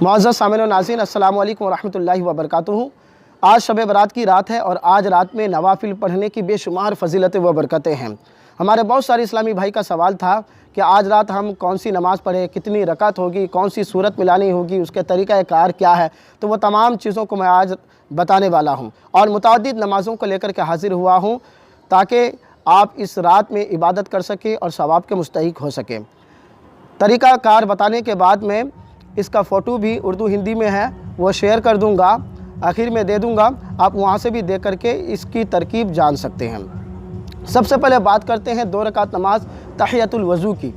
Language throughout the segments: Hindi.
मुअज़्ज़ज़ सामिन व नाज़रीन, अस्सलामु अलैकुम व रहमतुल्लाहि व बरकातुहू। आज शब बरात की रात है और आज रात में नवाफिल पढ़ने की बेशुमार फजीलतें व बरकतें हैं। हमारे बहुत सारे इस्लामी भाई का सवाल था कि आज रात हम कौन सी नमाज़ पढ़ें, कितनी रकात होगी, कौन सी सूरत मिलानी होगी, उसके तरीक़ा कार क्या है। तो वो तमाम चीज़ों को मैं आज बताने वाला हूँ और मुतअद्दिद नमाज़ों को लेकर के हाज़िर हुआ हूँ ताकि आप इस रात में इबादत कर सकें और सवाब के मुस्तहिक़ हो सकें। तरीक़ा कार बताने के बाद में इसका फ़ोटो भी उर्दू हिंदी में है, वो शेयर कर दूँगा, आखिर में दे दूँगा, आप वहाँ से भी देख करके इसकी तरकीब जान सकते हैं। सबसे पहले बात करते हैं 2 रकात नमाज तहियतुल वज़ू की।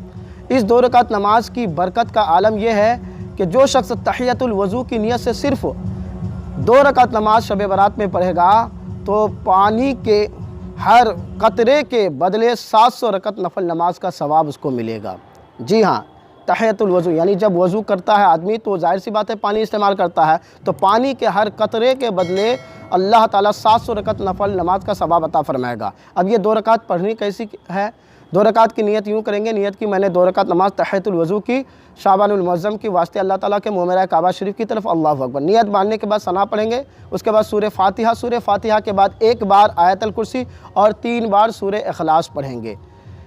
इस 2 रकात नमाज की बरकत का आलम यह है कि जो शख्स तहियतुल वज़ू की नियत से सिर्फ़ 2 रकात नमाज शब बरात में पढ़ेगा तो पानी के हर कतरे के बदले 700 रकात नफल नमाज का सवाब उसको मिलेगा। जी हाँ, तहियतुल वज़ू यानी जब वज़ू करता है आदमी तो जाहिर सी बात है पानी इस्तेमाल करता है, तो पानी के हर कतरे के बदले अल्लाह ताला 700 रकात नफल नमाज का सवाब अता फरमाएगा। अब ये 2 रकात पढ़नी कैसी है? 2 रकात की नियत यूँ करेंगे, नियत की मैंने 2 रकात नमाज तहियतुल वज़ू की शाबानुल मुअज़्ज़म की वास्ते अल्लाह ताला के मोमेरा काबा शरीफ की तरफ अल्लाहु अकबर। नियत बांधने के बाद सना पढ़ेंगे, उसके बाद सूरह फातिहा के बाद 1 बार आयतुल कुर्सी और 3 बार सूरह इखलास पढ़ेंगे।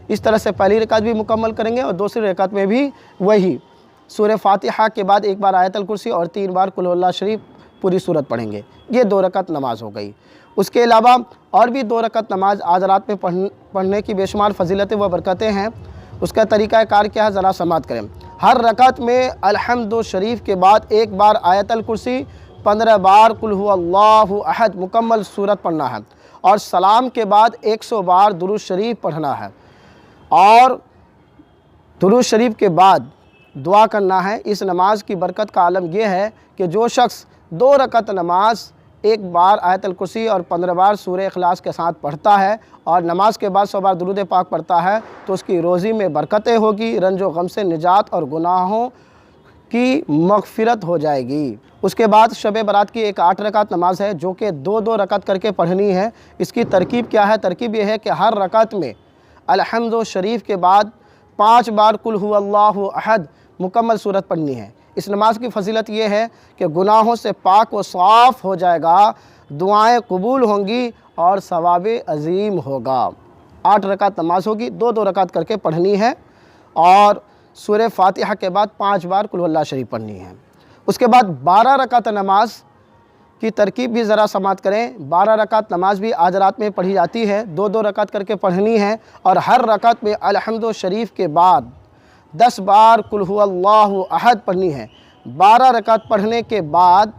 इस तरह से पहली रकात भी मुकम्मल करेंगे और दूसरी रकात में भी वही सूरह फातिहा के बाद 1 बार आयतुल कुर्सी और 3 बार कुल हुवल्लाह शरीफ पूरी सूरत पढ़ेंगे। ये 2 रकात नमाज हो गई। उसके अलावा और भी 2 रकात नमाज आज रात में पढ़ने की बेशुमार फजीलतें व बरकतें हैं। उसका तरीक़ा कार क्या है, ज़रा समात करें। हर रकात में अल्हम्दु शरीफ के बाद 1 बार आयतुल कुर्सी, 15 बार कुल हुवल्लाहु अहद मुकम्मल सूरत पढ़ना है और सलाम के बाद 100 बार दुरूद शरीफ पढ़ना है और दुरूद शरीफ के बाद दुआ करना है। इस नमाज की बरकत का आलम यह है कि जो शख्स 2 रकात नमाज 1 बार आयतुल कुर्सी और 15 बार सूरह इखलास के साथ पढ़ता है और नमाज के बाद 100 बार दुरूद पाक पढ़ता है तो उसकी रोज़ी में बरकतें होगी, रंजो गम से निजात और गुनाहों की मग़फ़िरत हो जाएगी। उसके बाद शब बरात की एक 8 रकात नमाज है जो कि 2-2 रकात करके पढ़नी है। इसकी तरकीब क्या है? तरकीब यह है कि हर रकात में अल्हम्दु शरीफ के बाद 5 बार कुल हुवल्लाहु अहद मुकम्मल सूरत पढ़नी है। इस नमाज की फजीलत ये है कि गुनाहों से पाक व साफ़ हो जाएगा, दुआएं कबूल होंगी और सवाब अज़ीम होगा। 8 रकात नमाज होगी, 2-2 रकात करके पढ़नी है और सूरह फातिहा के बाद 5 बार कुल हुवल्लाह शरीफ पढ़नी है। उसके बाद 12 रकात नमाज की तरकीब भी ज़रा समात करें। 12 रकात नमाज भी आज रात में पढ़ी जाती है, 2-2 रकात करके पढ़नी है और हर रकात में अल्हम्दु शरीफ के बाद 10 बार कुल हुवल्लाहु अहद पढ़नी है। 12 रकात पढ़ने के बाद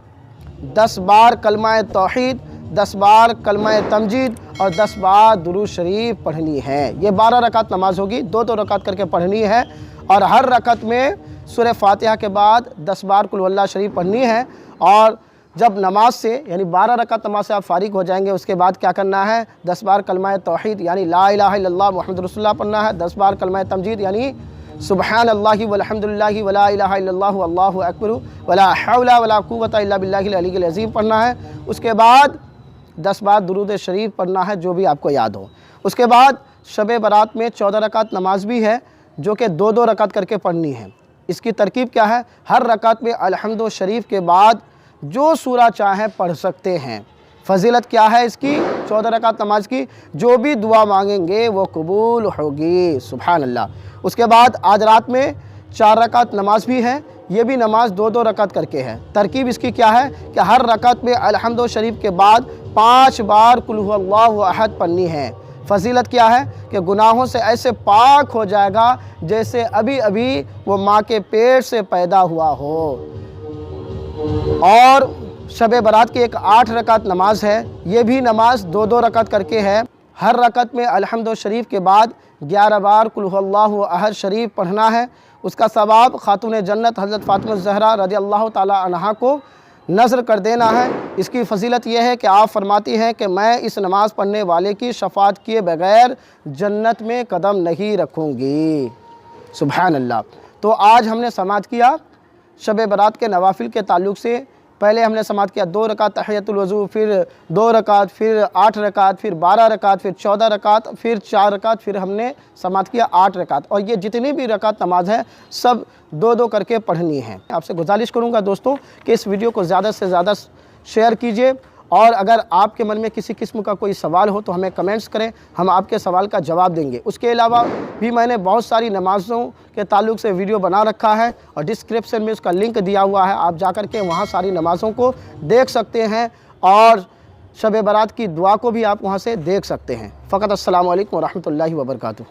10 बार कलमा तौहीद, 10 बार कलमा तमजीद और 10 बार दुरूद शरीफ पढ़नी है। ये 12 रकात नमाज होगी, 2-2 रकात करके पढ़नी है और हर रकात में सूरह फातिहा के बाद 10 बार कुल हुवल्लाह शरीफ पढ़नी है। और जब नमाज से यानी 12 रकात नमाज से आप फारिग हो जाएंगे उसके बाद क्या करना है? 10 बार कलमा तौहीद यानी ला इलाहा इल्लल्लाह मुहम्मदुर रसूलुल्लाह पढ़ना है। 10 बार कलमा तमजीद यानी सुब्हानल्लाहि वल्हम्दुलिल्लाहि वला इलाहा इल्लल्लाहु अल्लाहु अकबर वला हौला वला कुव्वता इल्ला बिल्लाहिल अलीय्यिल अज़ीम पढ़ना है। उसके बाद 10 बार दुरूद शरीफ पढ़ना है जो भी आपको याद हो। उसके बाद शब बरात में 14 रकात नमाज भी है जो कि 2-2 रकात करके पढ़नी है। इसकी तरकीब क्या है? हर रकात में अल्हम्दु शरीफ के बाद जो सूरा चाहें पढ़ सकते हैं। फजीलत क्या है इसकी? 14 रकात नमाज की जो भी दुआ मांगेंगे वो कबूल होगी। सुभान अल्लाह। उसके बाद आज रात में 4 रकात नमाज भी है, ये भी नमाज 2-2 रकात करके है। तरकीब इसकी क्या है कि हर रकात में अल्हम्दु शरीफ के बाद 5 बार कुल हुवल्लाहु अहद पढ़नी है। फजीलत क्या है कि गुनाहों से ऐसे पाक हो जाएगा जैसे अभी अभी वो माँ के पेट से पैदा हुआ हो। और शब बरात की एक 8 रकात नमाज है, ये भी नमाज 2-2 रकात करके है। हर रकात में अल्हम्दु शरीफ के बाद 11 बार कुल हुवल्लाहु अहद शरीफ पढ़ना है। उसका सवाब खातून जन्नत हज़रत फ़ातिमा ज़हरा रज़ियल्लाहु ताला अन्हा को नज़र कर देना है। इसकी फजीलत यह है कि आप फरमाती हैं कि मैं इस नमाज पढ़ने वाले की शफ़ाअत किए बग़ैर जन्नत में कदम नहीं रखूँगी। सुभान अल्लाह। तो आज हमने समात किया शब बरात के नवाफिल के ताल्लुक़ से पहले हमने समाप्त किया 2 रकात तहियतुल वज़ू, फिर 2 रकात, फिर 8 रकात, फिर 12 रकात, फिर 14 रकात, फिर 4 रकात, फिर हमने समाप्त किया 8 रकात। और ये जितनी भी रकात नमाज है सब 2-2 करके पढ़नी है। आपसे गुजारिश करूँगा दोस्तों कि इस वीडियो को ज़्यादा से ज़्यादा शेयर कीजिए, और अगर आपके मन में किसी किस्म का कोई सवाल हो तो हमें कमेंट्स करें, हम आपके सवाल का जवाब देंगे। उसके अलावा भी मैंने बहुत सारी नमाज़ों के ताल्लुक़ से वीडियो बना रखा है और डिस्क्रिप्शन में उसका लिंक दिया हुआ है, आप जाकर के वहाँ सारी नमाज़ों को देख सकते हैं और शब बारात की दुआ को भी आप वहाँ से देख सकते हैं। फ़कत अस्सलामु अलैकुम व रहमतुल्लाहि व बरकातुहू।